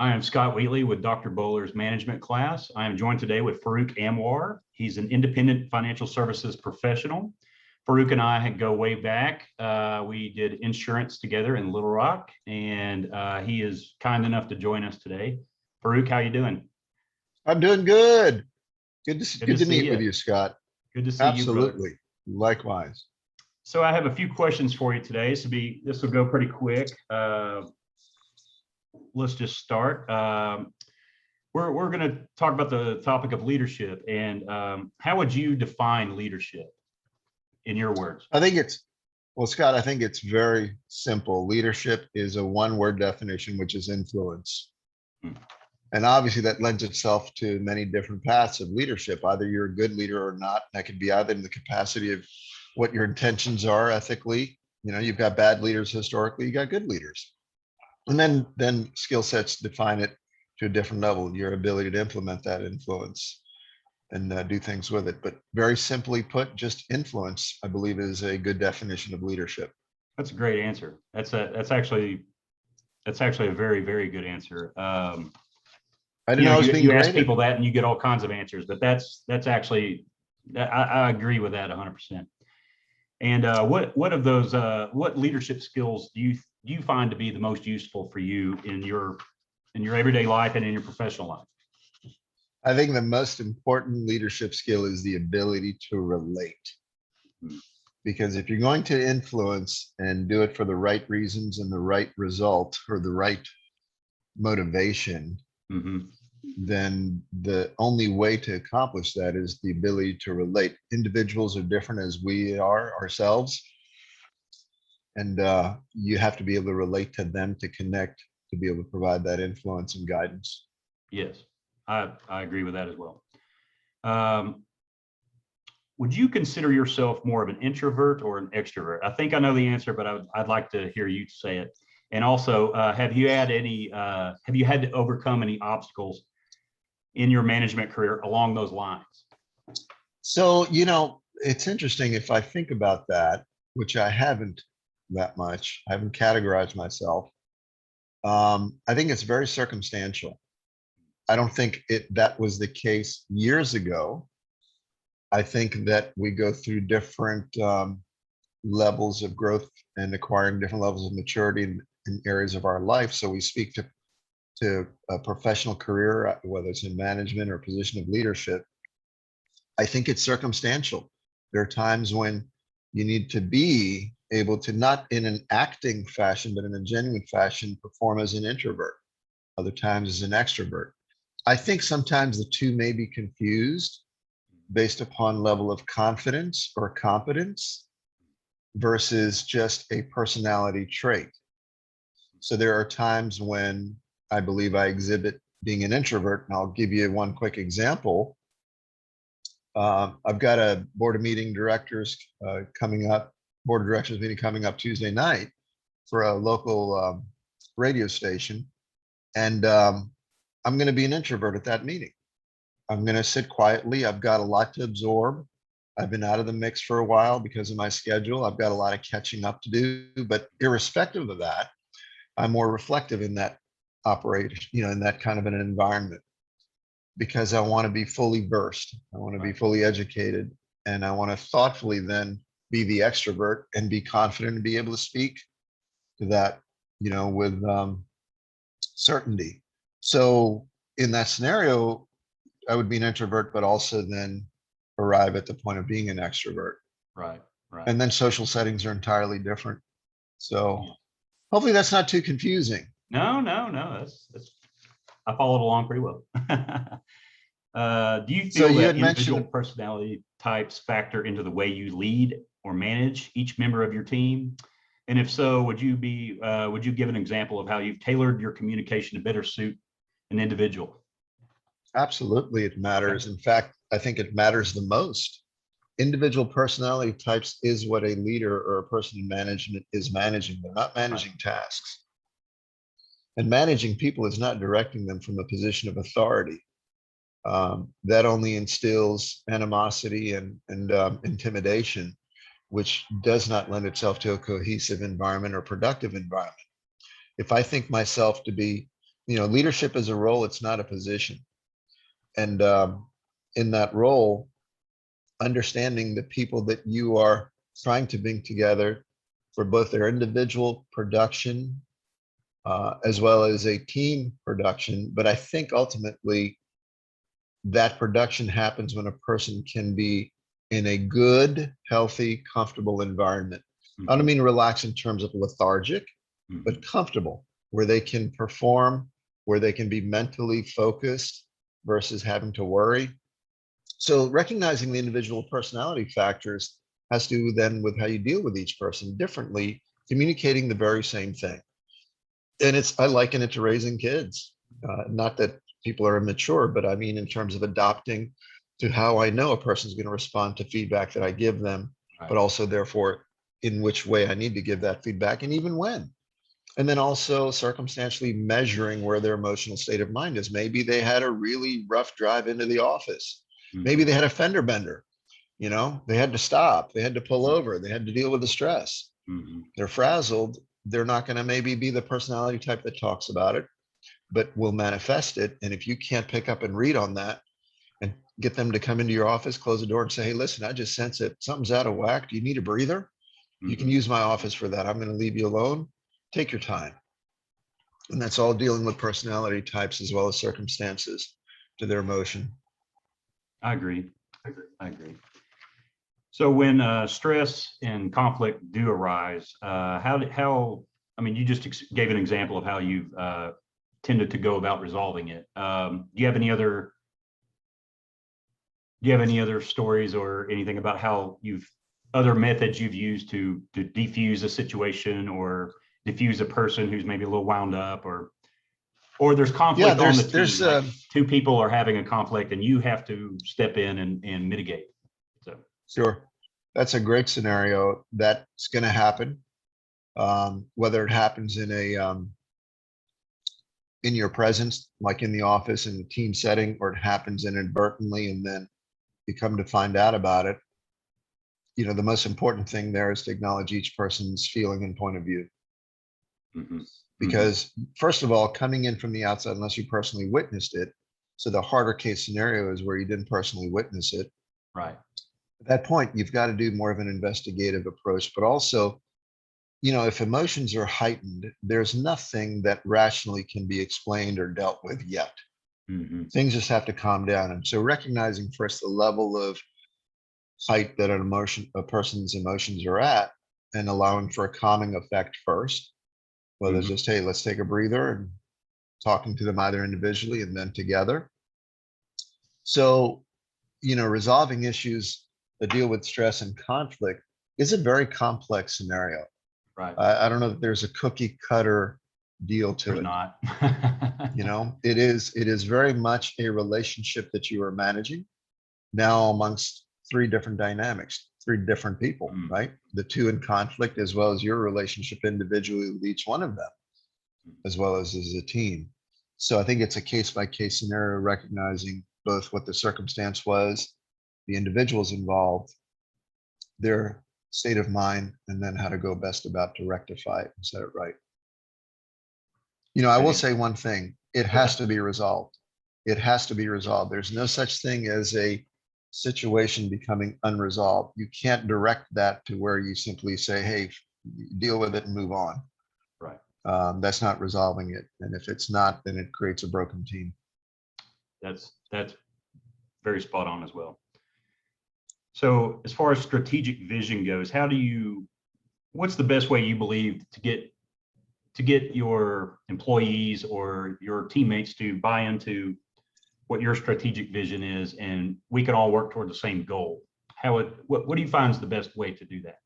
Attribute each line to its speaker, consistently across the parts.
Speaker 1: I am Scott Wheatley with Dr. Bowler's management class. I am joined today with Farrukh Anwar. He's an independent financial services professional. Farrukh and I go way back. We did insurance together in Little Rock, and he is kind enough to join us today. Farrukh, how you doing?
Speaker 2: I'm doing good. Good to
Speaker 1: see
Speaker 2: meet with you, Scott.
Speaker 1: Good to see you, brother.
Speaker 2: Absolutely. Likewise.
Speaker 1: So I have a few questions for you today. This will go pretty quick. Let's just start. We're going to talk about the topic of leadership, and how would you define leadership in your words?
Speaker 2: Scott, I think it's very simple. Leadership is a one-word definition, which is influence. And obviously that lends itself to many different paths of leadership. Either you're a good leader or not. That could be either in the capacity of what your intentions are ethically. You know, you've got bad leaders historically, you got good leaders. And then skill sets define it to a different level, your ability to implement that influence and do things with it. But very simply put, just influence, I believe, is a good definition of leadership.
Speaker 1: That's a great answer. That's actually a very, very good answer.
Speaker 2: I didn't know I was being graded.
Speaker 1: You ask people that and you get all kinds of answers, but that's actually, I agree with that 100%. And what leadership skills do you find to be the most useful for you in your everyday life and in your professional life?
Speaker 2: I think the most important leadership skill is the ability to relate. Because if you're going to influence and do it for the right reasons and the right result or the right motivation, then the only way to accomplish that is the ability to relate. Individuals are different as we are ourselves. And you have to be able to relate to them, to connect, to be able to provide that influence and guidance.
Speaker 1: Yes, I agree with that as well. Would you consider yourself more of an introvert or an extrovert? I think I know the answer, but I'd like to hear you say it. And also, have you had to overcome any obstacles in your management career along those lines?
Speaker 2: So, you know, it's interesting if I think about that, which I haven't that much. I haven't categorized myself. I think it's very circumstantial. I don't think that was the case years ago. I think that we go through different levels of growth and acquiring different levels of maturity in areas of our life. So we speak to a professional career, whether it's in management or position of leadership. I think it's circumstantial. There are times when you need to be able to, not in an acting fashion, but in a genuine fashion, perform as an introvert, other times as an extrovert. I think sometimes the two may be confused based upon level of confidence or competence versus just a personality trait. So there are times when I believe I exhibit being an introvert, and I'll give you one quick example. I've got a board of directors meeting coming up Tuesday night for a local radio station. And I'm going to be an introvert at that meeting. I'm going to sit quietly. I've got a lot to absorb. I've been out of the mix for a while because of my schedule. I've got a lot of catching up to do, but irrespective of that, I'm more reflective in that operation, in that kind of an environment, because I want to be fully versed. I want to be fully educated, and I want to thoughtfully then be the extrovert and be confident and be able to speak to that, with certainty. So in that scenario, I would be an introvert, but also then arrive at the point of being an extrovert.
Speaker 1: Right.
Speaker 2: And then social settings are entirely different. So hopefully that's not too confusing.
Speaker 1: No. That's I followed along pretty well. Do you feel that individual personality types factor into the way you lead or manage each member of your team? And if so, would you give an example of how you've tailored your communication to better suit an individual?
Speaker 2: Absolutely, it matters. In fact, I think it matters the most. Individual personality types is what a leader or a person in management is managing. They're not managing tasks. And managing people is not directing them from a position of authority. That only instills animosity and intimidation, which does not lend itself to a cohesive environment or productive environment. If I think myself to be leadership is a role, it's not a position. And in that role, understanding the people that you are trying to bring together for both their individual production as well as a team production. But I think ultimately that production happens when a person can be in a good, healthy, comfortable environment. I don't mean relax in terms of lethargic, but comfortable, where they can perform, where they can be mentally focused versus having to worry. So recognizing the individual personality factors has to do then with how you deal with each person differently, communicating the very same thing. And I liken it to raising kids. Not that people are immature, but I mean in terms of adopting to how I know a person's going to respond to feedback that I give them, but also therefore in which way I need to give that feedback and even when. And then also circumstantially measuring where their emotional state of mind is. Maybe they had a really rough drive into the office. Maybe they had a fender bender, they had to stop, they had to pull over, they had to deal with the stress. They're frazzled. They're not going to maybe be the personality type that talks about it, but will manifest it. And if you can't pick up and read on that and get them to come into your office, close the door and say, hey, listen, I just sense it. Something's out of whack. Do you need a breather? You can use my office for that. I'm going to leave you alone. Take your time. And that's all dealing with personality types as well as circumstances to their emotion.
Speaker 1: I agree. So when stress and conflict do arise, you just gave an example of how you've tended to go about resolving it. Do you have any other stories or anything about how other methods you've used to defuse a situation or diffuse a person who's maybe a little wound up, or there's conflict on the team, like two people are having a conflict and you have to step in and mitigate? So
Speaker 2: sure, that's a great scenario. That's going to happen, whether it happens in your presence, like in the office in a team setting, or it happens inadvertently and then you come to find out about it. The most important thing there is to acknowledge each person's feeling and point of view. Because first of all, coming in from the outside, unless you personally witnessed it, so the harder case scenario is where you didn't personally witness it.
Speaker 1: Right.
Speaker 2: At that point, you've got to do more of an investigative approach, but also, if emotions are heightened, there's nothing that rationally can be explained or dealt with yet. Things just have to calm down. And so recognizing first the level of height that a person's emotions are at and allowing for a calming effect first, whether it's just, hey, let's take a breather, and talking to them either individually and then together. So, resolving issues that deal with stress and conflict is a very complex scenario.
Speaker 1: Right.
Speaker 2: I don't know that there's a cookie cutter deal to
Speaker 1: There's
Speaker 2: it.
Speaker 1: not.
Speaker 2: It is very much a relationship that you are managing now amongst three different dynamics, three different people, right? The two in conflict, as well as your relationship individually with each one of them, as well as a team. So I think it's a case by case scenario, recognizing both what the circumstance was, the individuals involved, their state of mind, and then how to go best about to rectify it and set it right. I will say one thing, it has to be resolved. It has to be resolved. There's no such thing as a situation becoming unresolved. You can't direct that to where you simply say, hey, deal with it and move on.
Speaker 1: Right.
Speaker 2: That's not resolving it. And if it's not, then it creates a broken team.
Speaker 1: That's very spot on as well. So as far as strategic vision goes, what's the best way you believe to get your employees or your teammates to buy into what your strategic vision is, and we can all work toward the same goal? What do you find is the best way to do that?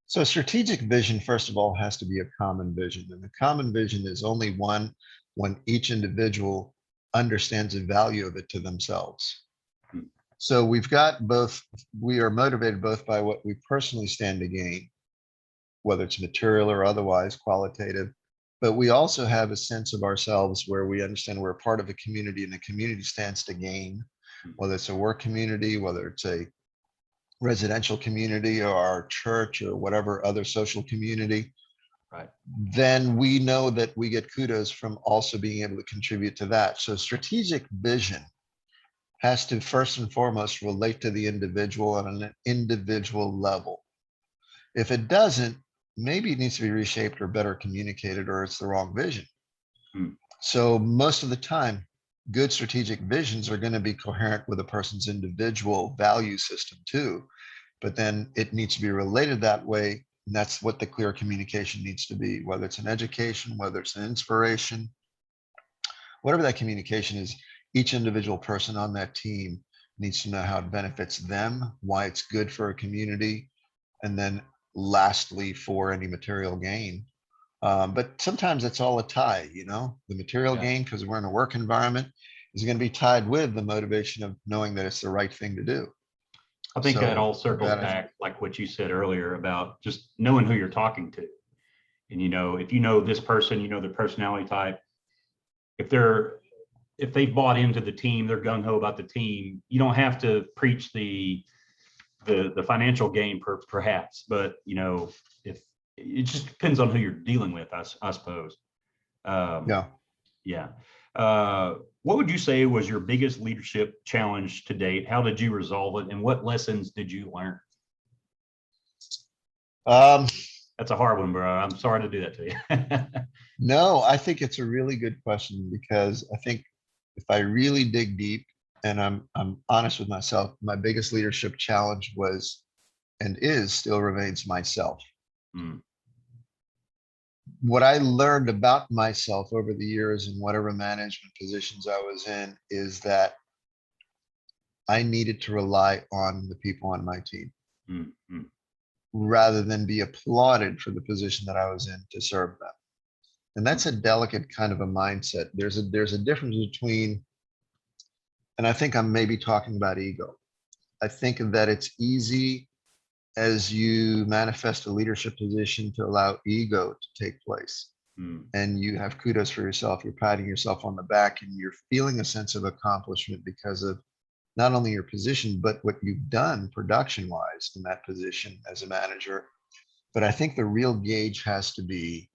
Speaker 2: So strategic vision, first of all, has to be a common vision. And the common vision is only one when each individual understands the value of it to themselves. So we are motivated both by what we personally stand to gain, whether it's material or otherwise, qualitative, but we also have a sense of ourselves where we understand we're a part of a community and the community stands to gain, whether it's a work community, whether it's a residential community or our church or whatever other social community.
Speaker 1: Right.
Speaker 2: then we know that we get kudos from also being able to contribute to that. So strategic vision has to first and foremost relate to the individual on an individual level. If it doesn't, maybe it needs to be reshaped or better communicated, or it's the wrong vision.
Speaker 1: Hmm.
Speaker 2: So most of the time, good strategic visions are going to be coherent with a person's individual value system too, but then it needs to be related that way. And that's what the clear communication needs to be, whether it's an education, whether it's an inspiration, whatever that communication is. Each individual person on that team needs to know how it benefits them, why it's good for a community, and then lastly, for any material gain. But sometimes it's all a tie, the material gain, because we're in a work environment, is going to be tied with the motivation of knowing that it's the right thing to do.
Speaker 1: I think that all
Speaker 2: So
Speaker 1: circles
Speaker 2: that
Speaker 1: back, like what you said earlier about just knowing who you're talking to. And, if you know this person, their personality type, if they've bought into the team, they're gung ho about the team, you don't have to preach the financial gain perhaps, but if it just depends on who you're dealing with, I suppose.
Speaker 2: Yeah.
Speaker 1: Yeah. What would you say was your biggest leadership challenge to date? How did you resolve it? And what lessons did you learn? That's a hard one, bro. I'm sorry to do that to you.
Speaker 2: No, I think it's a really good question, because I think if I really dig deep and I'm honest with myself, my biggest leadership challenge was and still remains myself.
Speaker 1: Mm.
Speaker 2: What I learned about myself over the years in whatever management positions I was in is that I needed to rely on the people on my team rather than be applauded for the position that I was in to serve them. And that's a delicate kind of a mindset. There's a difference between, and I think I'm maybe talking about ego. I think that it's easy as you manifest a leadership position to allow ego to take place. And you have kudos for yourself. You're patting yourself on the back and you're feeling a sense of accomplishment because of not only your position, but what you've done production wise in that position as a manager. But I think the real gauge has to be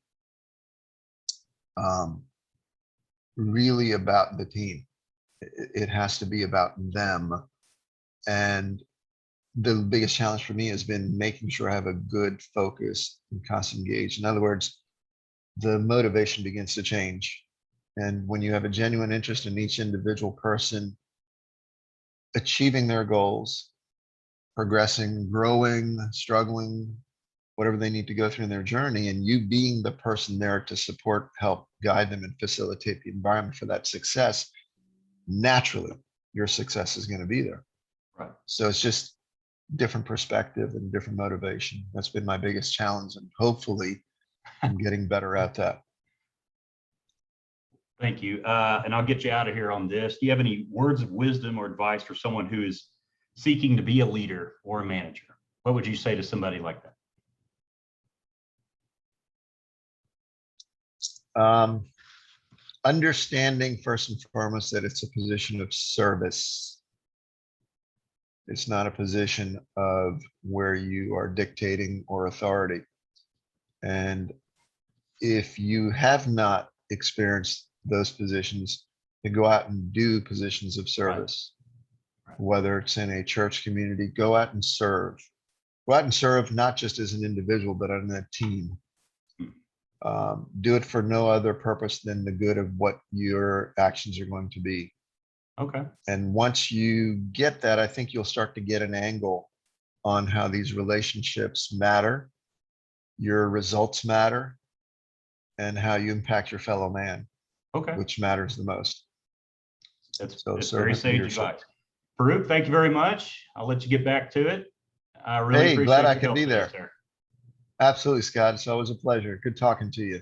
Speaker 2: really about the team. It has to be about them. And the biggest challenge for me has been making sure I have a good focus and constant engage. In other words, the motivation begins to change. And when you have a genuine interest in each individual person achieving their goals, progressing, growing, struggling, whatever they need to go through in their journey, and you being the person there to support, help guide them, and facilitate the environment for that success, naturally, your success is going to be there.
Speaker 1: Right.
Speaker 2: So it's just different perspective and different motivation. That's been my biggest challenge, and hopefully I'm getting better at that.
Speaker 1: Thank you. And I'll get you out of here on this. Do you have any words of wisdom or advice for someone who is seeking to be a leader or a manager? What would you say to somebody like that?
Speaker 2: Understanding first and foremost that it's a position of service. It's not a position of where you are dictating or authority. And if you have not experienced those positions, to go out and do positions of service, right. Whether it's in a church community, go out and serve. Go out and serve not just as an individual, but on a team. Do it for no other purpose than the good of what your actions are going to be.
Speaker 1: Okay.
Speaker 2: And once you get that, I think you'll start to get an angle on how these relationships matter, your results matter, and how you impact your fellow man. Okay. Which matters the most.
Speaker 1: That's very sage advice. Farrukh, thank you very much. I'll let you get back to it. I really appreciate
Speaker 2: glad I
Speaker 1: your
Speaker 2: could
Speaker 1: help
Speaker 2: be
Speaker 1: today,
Speaker 2: there.
Speaker 1: sir.
Speaker 2: Absolutely, Scott. It's always a pleasure. Good talking to you.